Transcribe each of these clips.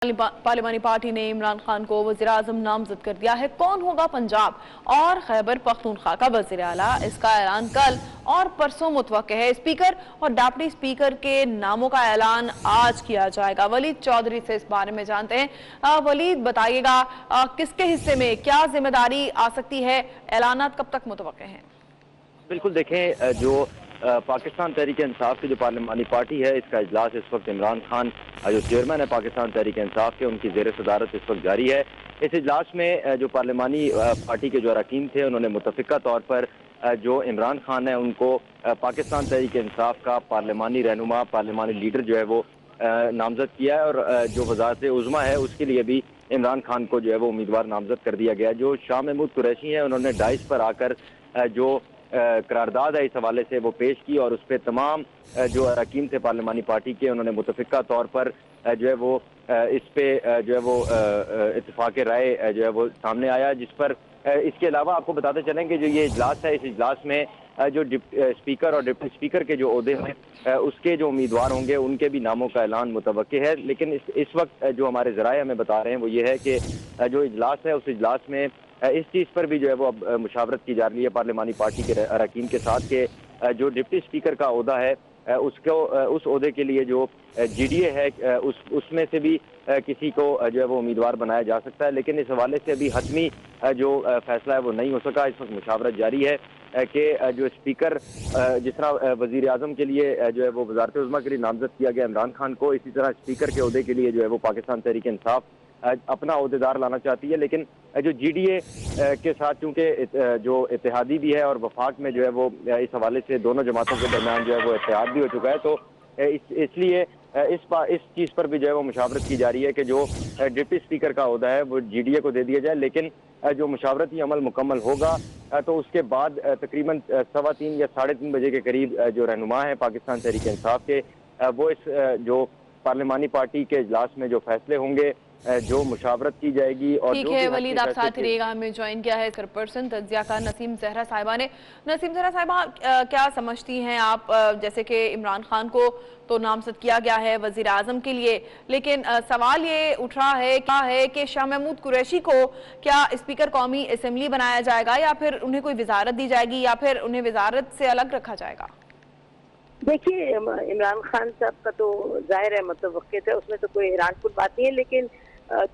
पार्लिमानी party ने इमरान खान को वज़ीर-ए-आज़म नामजद कर दिया है। कौन होगा पंजाब और खैबर पख्तूनख्वा का वज़ीर आला, इसका ऐलान कल और परसों मुतवक्के है। स्पीकर और डिप्टी स्पीकर के नामों का ऐलान आज किया जाएगा। वलीद चौधरी से इस बारे में जानते हैं। वलीद, बताइएगा किसके हिस्से में क्या जिम्मेदारी आ सकती है, ऐलानात कब तक मुतवक्के हैं? बिल्कुल देखें, जो पाकिस्तान तहरीक इंसाफ की जो पार्लिमानी पार्टी है, इसका इजलास इस वक्त इमरान खान जो चेयरमैन है पाकिस्तान तहरीक इंसाफ के, उनकी ज़ेर सदारत इस वक्त जारी है। इस इजलास में जो पार्लिमानी पार्टी के जो अरकान थे, उन्होंने मुतफ़िका तौर पर जो इमरान खान है उनको पाकिस्तान तहरीक इंसाफ का पार्लिमानी रहनुमा, पार्लिमानी लीडर जो है वो नामजद किया है। और जो वज़ारत उज़्मा है उसके लिए भी इमरान खान को जो है वो उम्मीदवार नामजद कर दिया गया। जो शाह महमूद कुरैशी हैं, उन्होंने डाइस पर आकर जो करारदाद है इस हवाले से वो पेश की और उस पर तमाम जो अरकान थे पार्लिमानी पार्टी के, उन्होंने मुतफ़िका तौर पर जो है वो इस पे जो है वो इत्तेफाक राय जो है वो सामने आया। जिस पर इसके अलावा आपको बताते चलें कि जो ये इजलास है, इस इजलास में जो स्पीकर और डिप्टी स्पीकर के जो ओहदे हैं उसके जो उम्मीदवार होंगे उनके भी नामों का ऐलान मुतवक्के है। लेकिन इस वक्त जो हमारे ज़राए हमें बता रहे हैं वो ये है कि जो इजलास है उस इजलास में इस चीज़ पर भी जो है वो अब मुशावरत की जा रही है पार्लिमानी पार्टी के अरकान के साथ कि जो डिप्टी स्पीकर का ओहदा है उसको उस ओहदे के लिए जो GDA है उसमें से भी किसी को जो है वो उम्मीदवार बनाया जा सकता है। लेकिन इस हवाले से अभी हतमी जो फैसला है वो नहीं हो सका। इस वक्त मुशावरत जारी है कि जो स्पीकर जिस तरह वज़ीर आज़म के लिए जो है वो वज़ारत उज़्मा के लिए नामजद किया गया इमरान खान को, इसी तरह स्पीकर के ओहदे के लिए जो है वो पाकिस्तान तहरीक इंसाफ अपना ओहदेदार लाना चाहती है। लेकिन जो GDA के साथ चूंकि जो इत्तेहादी भी है और वफाक में जो है वो इस हवाले से दोनों जमातों के दरमियान जो है वो इत्तेहाद भी हो चुका है, तो इसलिए इस चीज़ पर भी जो है वो मुशावरत की जा रही है कि जो डिप्टी स्पीकर का ओहदा है वो GDA को दे दिया जाए। लेकिन जो मुशावरती अमल मुकम्मल होगा तो उसके बाद तकरीबन 3:15 या 3:30 बजे के करीब जो रहनुमा है पाकिस्तान तहरीक इंसाफ के, वो इस जो पार्लिमानी पार्टी के इजलास में जो फैसले होंगे, जो मुशावरत की जाएगी और ठीक जो है भी वलीद, आप साथ फैसले रहिएगा। हमें ज्वाइन किया है चेयरपर्सन तज्जियाकार नसीम जहरा साहिबा ने। नसीम जहरा साहिबा, क्या समझती हैं आप, जैसे कि इमरान खान को तो नामजद किया गया है वजीर आजम के लिए, लेकिन सवाल ये उठ रहा है क्या है कि शाह महमूद कुरैशी को क्या स्पीकर कौमी असम्बली बनाया जाएगा या फिर उन्हें कोई वजारत दी जाएगी या फिर उन्हें वजारत से अलग रखा जाएगा? देखिए, इमरान खान साहब का तो जाहिर है मुतवक्कित है, उसमें तो कोई हैरानकुन बात नहीं है। लेकिन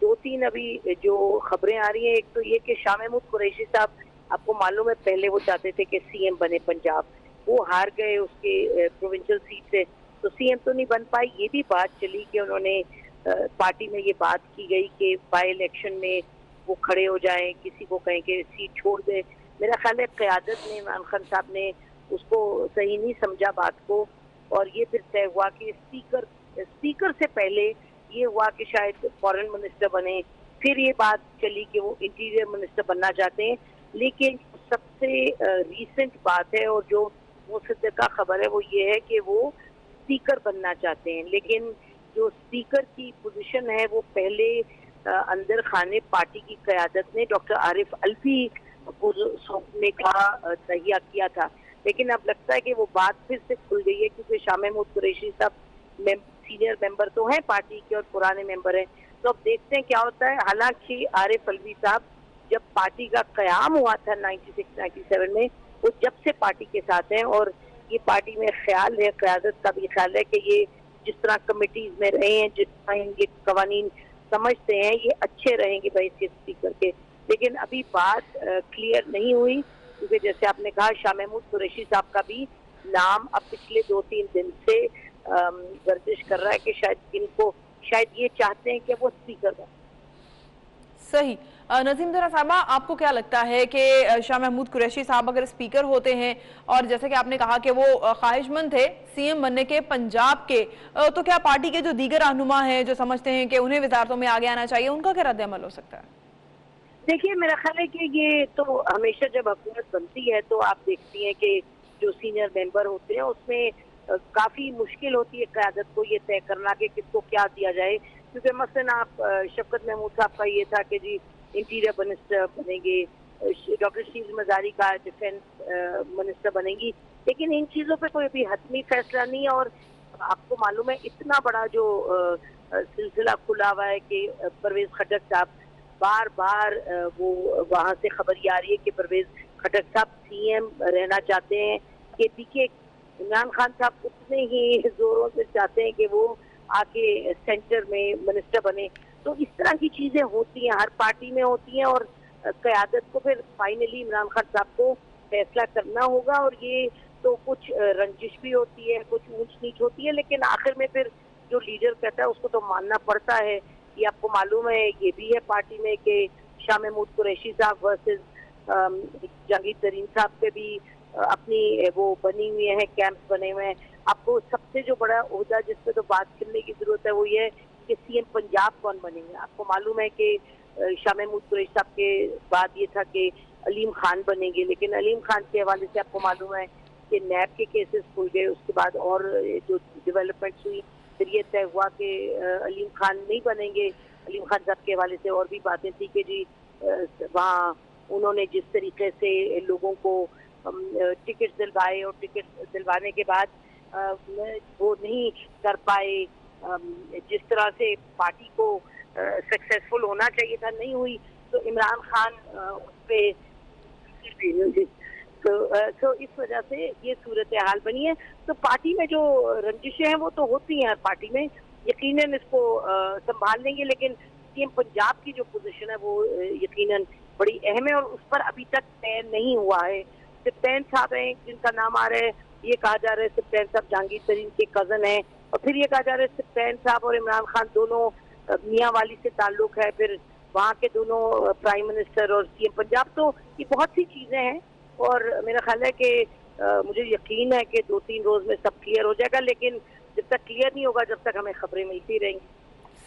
2-3 अभी जो खबरें आ रही हैं, एक तो ये कि शाह महमूद कुरैशी साहब, आपको मालूम है पहले वो चाहते थे कि CM बने पंजाब, वो हार गए उसके प्रोविंशियल सीट से, तो CM तो नहीं बन पाए। ये भी बात चली कि उन्होंने पार्टी में ये बात की गई कि बाई इलेक्शन में वो खड़े हो जाएं, किसी को कहें कि सीट छोड़ दे। मेरा ख्याल है क़यादत ने, इमरान खान साहब ने उसको सही नहीं समझा बात को, और ये फिर तय हुआ कि स्पीकर से पहले ये हुआ कि शायद फॉरेन मिनिस्टर बने। फिर ये बात चली कि वो इंटीरियर मिनिस्टर बनना चाहते हैं। लेकिन सबसे रीसेंट बात है और जो मुसद्दका खबर है वो ये है कि वो स्पीकर बनना चाहते हैं। लेकिन जो स्पीकर की पोजीशन है वो पहले अंदर खाने पार्टी की क़यादत ने डॉक्टर आरिफ अलवी को सौंपने का तहिया किया था। लेकिन अब लगता है कि वो बात फिर से खुल गई है, क्योंकि शाह महमूद कुरैशी साहब सीनियर मेंबर तो हैं पार्टी के और पुराने मेंबर हैं। तो अब देखते हैं क्या होता है। हालांकि आरिफ अलवी साहब जब पार्टी का क़याम हुआ था 96-97 में, वो जब से पार्टी के साथ हैं और ये पार्टी में ख्याल है, क़यादत का भी ख्याल है कि ये जिस तरह कमेटीज में रहे हैं, जिस तरह ये कवानीन समझते हैं, ये अच्छे रहेंगे बहैसियत स्पीकर के। लेकिन अभी बात क्लियर नहीं हुई, क्योंकि जैसे आपने कहा शाह महमूद कुरैशी साहब का भी नाम अब पिछले 2-3 दिन से गर्दिश कर रहा है कि शायद ये चाहते हैं कि वो स्पीकर बने। सही। नसीम जहरा साहबा, आपको क्या लगता है कि शाह महमूद कुरैशी साहब अगर स्पीकर होते हैं और जैसे कि आपने कहा कि वो ख्वाहिशमंद थे CM बनने के पंजाब के, तो क्या पार्टी के जो दीगर रहनुमा हैं जो समझते हैं कि उन्हें वजारतों में आगे आना चाहिए, उनका क्या रद्द-ए-अमल हो सकता है? देखिए, मेरा ख्याल है कि ये तो हमेशा जब हुकूमत बनती है तो आप देखती हैं कि जो सीनियर मेंबर होते हैं उसमें काफ़ी मुश्किल होती है क़यादत को ये तय करना कि किसको क्या दिया जाए। क्योंकि मसलन आप शफ़कत महमूद साहब का ये था कि जी इंटीरियर मिनिस्टर बनेंगे, डॉक्टर शीज़ मज़ारी का डिफेंस मिनिस्टर बनेंगी। लेकिन इन चीज़ों पे कोई अभी हतमी फैसला नहीं है। और आपको मालूम है इतना बड़ा जो सिलसिला खुला हुआ है कि परवेज खट्टर साहब बार बार वो वहां से खबर आ रही है कि परवेज खट्टर साहब सीएम रहना चाहते हैं। के इमरान खान साहब उतने ही जोरों से चाहते हैं कि वो आके सेंटर में मिनिस्टर बने। तो इस तरह की चीजें होती हैं, हर पार्टी में होती हैं, और क़यादत को फिर फाइनली इमरान खान साहब को फैसला करना होगा। और ये तो कुछ रंजिश भी होती है, कुछ ऊंच नीच होती है, लेकिन आखिर में फिर जो लीडर कहता है उसको तो मानना पड़ता है। ये आपको मालूम है, ये भी है पार्टी में कि शाह महमूद कुरैशी साहब वर्सेस जहांगीर तरीन साहब पे भी अपनी वो बनी हुई है, कैंप्स बने हुए हैं। आपको सबसे जो बड़ा ओहदा जिस पे तो बात करने की जरूरत है वो ये है कि सीएम पंजाब कौन बनेंगे। आपको मालूम है कि शाह महमूद कुरैशी साहब के बाद ये था कि अलीम खान बनेंगे, लेकिन अलीम खान के हवाले से आपको मालूम है कि नैब के केसेस खुल गए। उसके बाद और जो डेवलपमेंट हुई, फिर ये तय हुआ कि अलीम खान नहीं बनेंगे। अलीम खान साहब के हवाले से और भी बातें थी कि जी वहाँ उन्होंने जिस तरीके से लोगों को टिकट दिलवाए और टिकट दिलवाने के बाद वो नहीं कर पाए, जिस तरह से पार्टी को सक्सेसफुल होना चाहिए था, नहीं हुई। तो इमरान खान उस पे तो इस वजह से ये सूरत हाल बनी है। तो पार्टी में जो रंजिशें हैं वो तो होती हैं हर पार्टी में, यकीनन इसको संभाल लेंगे। लेकिन सीएम पंजाब की जो पोजीशन है वो यकीनन बड़ी अहम है और उस पर अभी तक तय नहीं हुआ है। सिप्तैन साहब हैं जिनका नाम आ रहा है, ये कहा जा रहा है सिप्तैन साहब जहांगीर तरीन के कजन हैं, और फिर ये कहा जा रहा है सिप्तैन साहब और इमरान खान दोनों मियाँ वाली से ताल्लुक है, फिर वहाँ के दोनों प्राइम मिनिस्टर और सीएम पंजाब। तो ये बहुत सी चीजें हैं और मेरा ख्याल है कि मुझे यकीन है कि 2-3 रोज में सब क्लियर हो जाएगा, लेकिन जब तक क्लियर नहीं होगा जब तक हमें खबरें मिलती रहेंगी।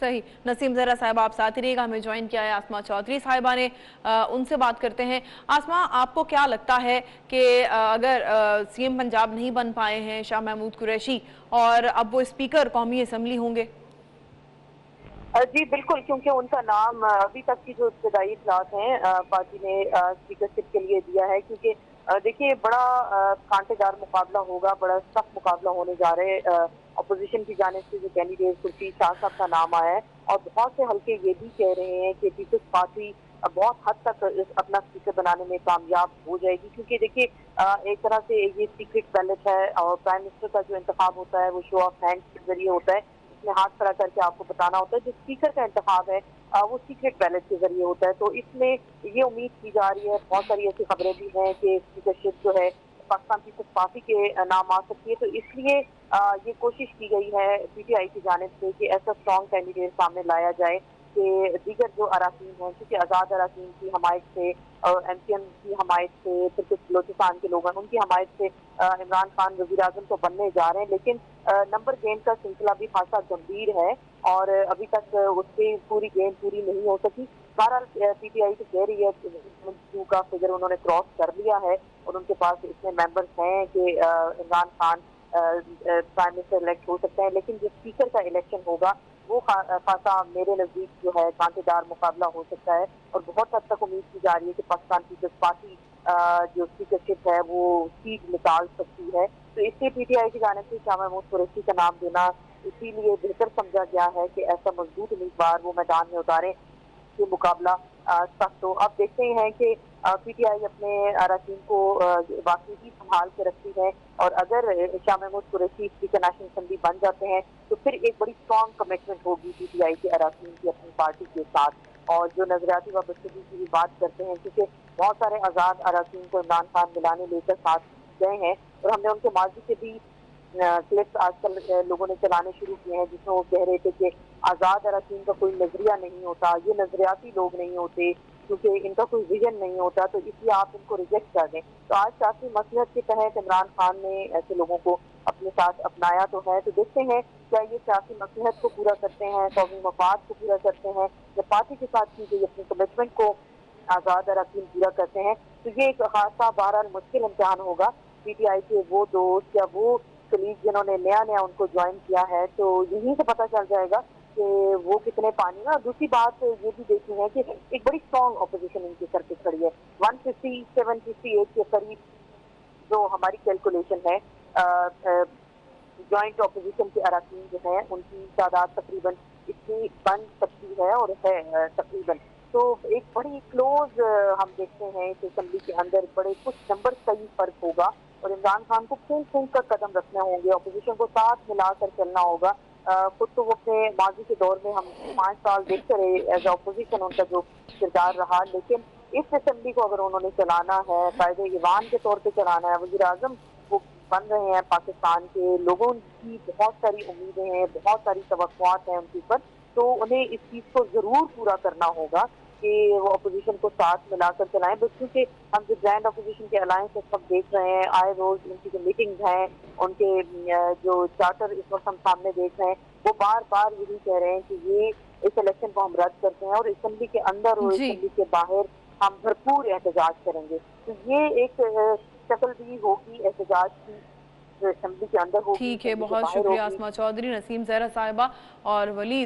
सही। नसीम ज़रा साहब आप साथ ही रहिएगा, हमें ज्वाइन किया है आसमा चौधरी साहिबा ने, उनसे बात करते हैं। आसमा, आपको क्या लगता है कि अगर सीएम पंजाब नहीं बन पाए हैं शाह महमूद कुरैशी और अब वो स्पीकर कौमी असम्बली होंगे? जी बिल्कुल, क्योंकि उनका नाम अभी तक की जो इब्तदाई इतलात हैं पार्टी ने स्पीकरशिप के लिए दिया है, क्योंकि देखिए बड़ा कांटेदार मुकाबला होगा, बड़ा सख्त मुकाबला होने जा रहे हैं। अपोजिशन की जानिब से जो कैंडिडेट खुर्शीद शाह साहब का नाम आया है और बहुत से हल्के ये भी कह रहे हैं कि पीपल्स पार्टी बहुत हद तक अपना स्पीकर बनाने में कामयाब हो जाएगी, क्योंकि देखिए एक तरह से ये सीक्रेट बैलेट है और प्राइम मिनिस्टर का जो इंतखाब होता है वो शो ऑफ हैंड के जरिए होता है, इसमें हाथ खड़ा करके आपको बताना होता है। जो स्पीकर का इंतखाब है वो सीक्रेट बैलेट के जरिए होता है। तो इसमें ये उम्मीद की जा रही है, बहुत सारी ऐसी खबरें भी हैं कि स्पीकरशिप जो है पाकिस्तान पीपल्स पार्टी के नाम आ सकती है। तो इसलिए ये कोशिश की गई है पीटीआई की जानिब से कि ऐसा स्ट्रॉन्ग कैंडिडेट सामने लाया जाए कि दीगर जो अराकीन हैं, क्योंकि आज़ाद अराकीन की हमायत से और एमपीएम की हमायत से, फिर कुछ बलोचिस्तान के लोग हैं उनकी हमायत से इमरान खान वज़ीर आज़म तो बनने जा रहे हैं, लेकिन नंबर गेम का सिलसिला भी खासा गंभीर है और अभी तक उसकी पूरी गेम पूरी नहीं हो सकी। बहरहाल पीटीआई तो कह रही है कि का फिगर उन्होंने क्रॉस कर लिया है और उनके पास इतने मेंबर्स हैं कि Imran Khan prime minister elect हो सकते हैं, लेकिन जो स्पीकर का इलेक्शन होगा वो खासा मेरे नजदीक जो है कांटेदार मुकाबला हो सकता है और बहुत हद तक उम्मीद की जा रही है कि पाकिस्तान पीपल्स पार्टी जो स्पीकरशिप है वो सीट निकाल सकती है। तो इससे पीटीआई की जानिब से शाह महमूद कुरैशी का नाम देना इसीलिए बेहतर समझा गया है कि ऐसा मजबूत उम्मीदवार वो मैदान में उतारे कि मुकाबला सख्त हो। अब देखते हैं कि पीटीआई अपने अरकान को वाकई ही संभाल के रखती है और अगर Shah Mahmood Qureshi speaker national assembly बन जाते हैं तो फिर एक बड़ी स्ट्रॉन्ग कमिटमेंट होगी पीटीआई के अरकान की अपनी पार्टी के साथ। और जो नजरियाती वाबस्तगी की भी बात करते हैं, क्योंकि बहुत सारे आज़ाद अरकान को इमरान खान मिलाने लेकर साथ गए हैं और हमने उनके माजी के भी क्लिप्स आजकल लोगों ने चलाने शुरू किए हैं जिसमें वो कह रहे थे कि आज़ाद अरकान का कोई नजरिया नहीं होता, ये नजरियाती लोग नहीं होते क्योंकि इनका कोई विजन नहीं होता, तो इसलिए आप इनको रिजेक्ट कर दें। तो आज सियासी मसलहत के तहत इमरान खान ने ऐसे लोगों को अपने साथ अपनाया तो है। तो देखते हैं क्या ये सियासी मसलहत को पूरा करते हैं, कौमी मफाद को पूरा करते हैं या पार्टी के साथ की गई अपनी कमिटमेंट को आज़ाद अरकान पूरा करते हैं। तो ये एक खासा बहरहाल मुश्किल इम्तिहान होगा पीटीआई के वो दोस्त या वो कलीग जिन्होंने नया उनको ज्वाइन किया है, तो यहीं से पता चल जाएगा कि वो कितने पानी में। और दूसरी बात ये भी देखनी है कि एक बड़ी स्ट्रॉन्ग ऑपोजिशन इनके सर पे खड़ी है। 157-58 के करीब जो हमारी कैलकुलेशन है जॉइंट ऑपोजिशन के अरकान जो हैं उनकी तादाद तकरीबन इतनी बन सकती है और है तकरीबन। तो एक बड़ी क्लोज हम देखते हैं इस असेंबली के अंदर बड़े कुछ नंबर का ही फर्क होगा और इमरान खान को फूंक फूंक कर कदम रखने होंगे, अपोजिशन को साथ मिलाकर चलना होगा। खुद तो वो अपने माजी के दौर में हम 5 साल देखते रहे एज अपोजिशन उनका जो किरदार रहा, लेकिन इस असेंबली को अगर उन्होंने चलाना है, कायदे ईवान के तौर पे चलाना है, वज़ीर आज़म वो बन रहे हैं पाकिस्तान के, लोगों की बहुत सारी उम्मीदें हैं, बहुत सारी तवक्कुआत हैं उनके ऊपर, तो उन्हें इस चीज़ को ज़रूर पूरा करना होगा कि वो अपोजिशन को साथ मिलाकर चलाएं। बस क्योंकि हम जो ग्रैंड अपोजिशन के अलायंस सब देख रहे हैं, आए रोज उनकी जो मीटिंग्स हैं, उनके जो चार्टर इस वक्त हम सामने देख रहे हैं, वो बार बार यही कह रहे हैं कि ये इस इलेक्शन को हम रद्द करते हैं और असेंबली के अंदर और जी असेंबली के बाहर हम भरपूर एहतजाज करेंगे। तो ये एक शक्ल भी होगी एहतजाज की, जो असेंबली के अंदर होगी, ठीक है, असेंबली के बहुत बाहर शुक्रिया होगी। आसमा चौधरी, नसीम जहरा साहिबा और वलीद